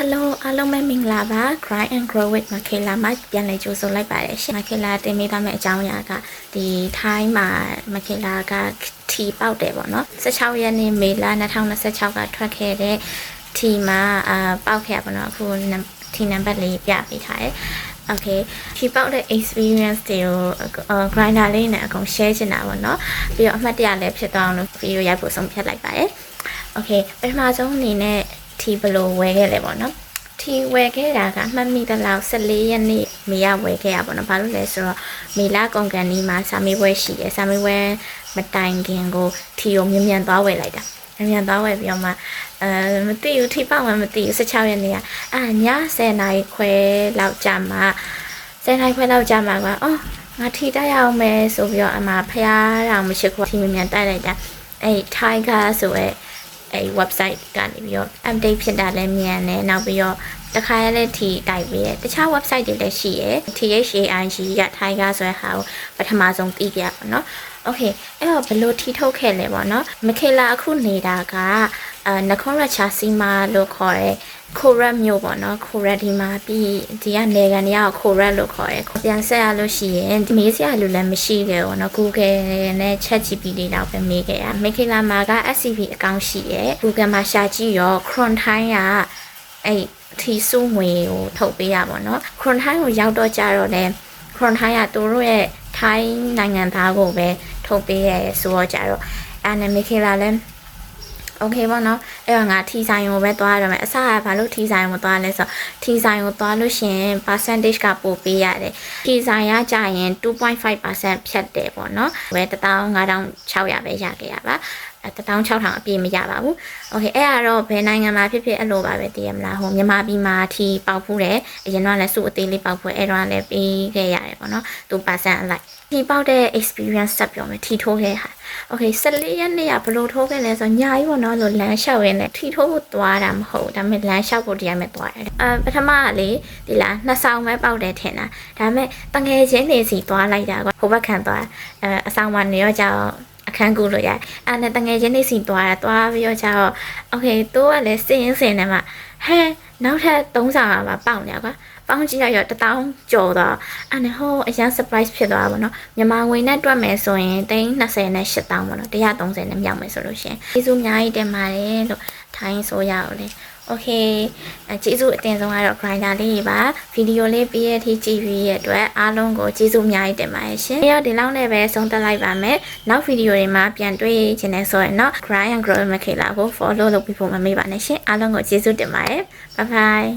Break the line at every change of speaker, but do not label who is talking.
Hello အားလုံးပဲမင်္ဂလာပါ Cry and Grow with Makela မှာပြန်လည်ကြိုဆိုလိုက်ပါတယ်ရှင် Makela တင်ပေးထားမယ့်အကြောင်းအရာကဒီထိုင်းမှာ Makela ကထီပေါက်တယ်ပေါ့နော်16ရက်နေ့မေလ2026ကထွက်ခဲ့တဲ့ထီမှာပေါက်ခဲ့ပါတော့အခုထီနံပါတ်လေးပြပေးထားတယ်Okay ဖြေပေါက်တဲ့ experience တွေကို grinder လေးနဲ့အကုန် share ချင်တာပေါ့နော်ပြီးတော့အမှတ်တရလည်းဖြစ်သွားအောင်လို့ video ရိုက်ဖို့ဆုံးဖြတ်လိုက်ပါတယ် Okay ပထမဆုံးအနေနဲ့ထီဘလို့ဝယ်ခဲ့လဲပေါ့နော်ထီဝယ်ခဲ့တာကမှတ်မိတဲ့လောက်14ရက်နေ့မေရဝယ်ခဲ့ရပေါ့နော်ဘာလို့လဲဆိုတော့မေလကုန်ကန်ဒီမှာစာမေးပွဲရှိတယ်စာမေးပွဲမတိုင်ခင်ကိုထီကိုမြန်သွားဝယ်လိုက်တာမြန်သွားဝယ်ပြီးတော့မှမသိဘူးထီပေါက်မှမသိဘူး16ရက်နေ့ကည10နာရီခွဲလောက်ကြာမှ10နာရီခွဲလောက်ကြာမှကငါထီတိုက်ရအောင်မယ်ဆိုပြီးတော့အမဖျားတောင်မရှိခွထီမြန်တိုက်လိုက်တာအဲ့ Tiger ဆိုရဲအဲ့ website ကနေပြီးတော့ update ဖြစ်တာလည်းမြန်တယ်နောက်ပြီးတော့တခါရလဲထီတိုက်ပြီးရတခြား website တွေလည်းရှိရ THAIG က Tiger ဆိုတဲ့ဟာကိုပထမဆုံးသိပြပါတော့ Okay အဲ့တော့ဘလို့ထီထုတ်ခဲ့လဲပေါ့နော်မခေလာအခုနေတာကနခွန်ရချာစီမာလို့ခေါ်တဲ့ခိုရက်မျိုးပေါ့နော်ခိုရက်ဒီမှာပြီးဒီကနေကန်တွေကခိုရက်လို့ခေါ်တယ်ပြန်ဆက်ရလို့ရှိရင်မေးစရာလူလည်းမရှိခဲ့ဘူးနော် Google နဲ့ ChatGPT တော့ပဲမေးခဲ့ရမခေလာမှာက SCP အကောင့်ရှိရ Google မှာရှာကြည့်ရော Chrome ထိုင်းကအဲ့ထီစုငွေကိုထုတ်ပေးရပါတော့ Chrome ထိုင်းကိုရောက်တော့ကြတော့လဲ Chrome ထိုင်းကသူတို့ရဲ့ထိုင်းနိုင်ငံသားကိုပဲထုတ်ပေးရဲဆိုတော့ကြတော့အဲ့နဲ့မခေလာလဲOkay ပေါ့နော်အဲ့တော့ငါထီဆိုင်ကိုပဲသွားရမယ်အစကဘာလို့ထီဆိုင်ကိုသွားလဲဆိုတော့ထီဆိုင်ကိုသွားလို့ရှင် percentage ကပို့ပေးရတယ်ထီဆိုင်ရကြရင် 2.5% ဖြတ်တယ်ပေါ့နော်ဘယ်15600ပဲရခဲ့ရပါ16000အပြည့်မရပါဘူး Okay အဲ့ကတော့ဘယ်နိုင်ငံမှာဖြစ်ဖြစ်အဲ့လိုပါပဲတည်ရမလားဟိုမြန်မာပြည်မှာထီပေါက်ဖူးတယ်အရင်တော့လည်းစုအသေးလေးပေါက်ဖူးအဲ့တော့လည်းပေးခဲ့ရတယ်ပေါ့နော်2%အလိုက်ထီပေါက်တဲ့ experience ဆက်ပြောမယ်ထီထိုးခဲ့ဟာ Okay 14ရက်နေ့ကဘလို့ထိုးခဲ့လဲဆိုညာကြီးပေါ့နော်လို့လမ်းလျှောက်ရင်းနဲ့ထီထိုးဖို့သွားတာမဟုတ်ဒါပေမဲ့လမ်းလျှောက်ဖို့တရားမဲ့သွားတယ်ပထမကလေဒီလားနှစ်ဆောင်ပဲပေါက်တယ်ထင်တာဒါပေမဲ့တငယ်ချင်းတွေစီသွားလိုက်တာကွာဟိုဘက်ခံသွားအဆောင်မှာနေရောကြောင်အခန်းကူလို့ရအဲ့နဲ့တငယ်ချင်းတွေစီသွားပြီးတော့ကျတော့ Okay သူကလည်းစင်းနေမှာဟဲနောက်ထပ်3ဆောင်မှာပေါက်နေကွာပေါင်းကြည့်ရတော့1000ကျော်တော့အဲ့နဲ့ဟိုအရင် surprise ဖြစ်သွားပါတော့မြန်မာငွေနဲ့တွက်မယ်ဆိုရင်320နဲ့8000ပေါ့နော်130နဲ့မြောက်မယ်ဆိုလို့ရှင်ကျေးဇူးအများကြီးတင်ပါတယ်လို့ထိုင်းဆိုရအောင်လေ Okay ကျေးဇူးအတင်ဆုံးကတော့ grinder လေးပါဗီဒီယိုလေးပြီးရတဲ့ကြည့်ပြီးရတဲ့အတွက်အားလုံးကိုကျေးဇူးအများကြီးတင်ပါတယ်ရှင်အဲ့တော့ဒီလောက်နဲ့ပဲဆုံးသက်လိုက်ပါမယ်နောက်ဗီဒီယိုတွေမှာပြန်တွေ့ချင်နေဆိုရင်တော့ Cry and Grow Makela ကို follow လုပ်ပြီးဖို့မမေ့ပါနဲ့ရှင်အားလုံးကိုကျေးဇူးတင်ပါတယ် bye bye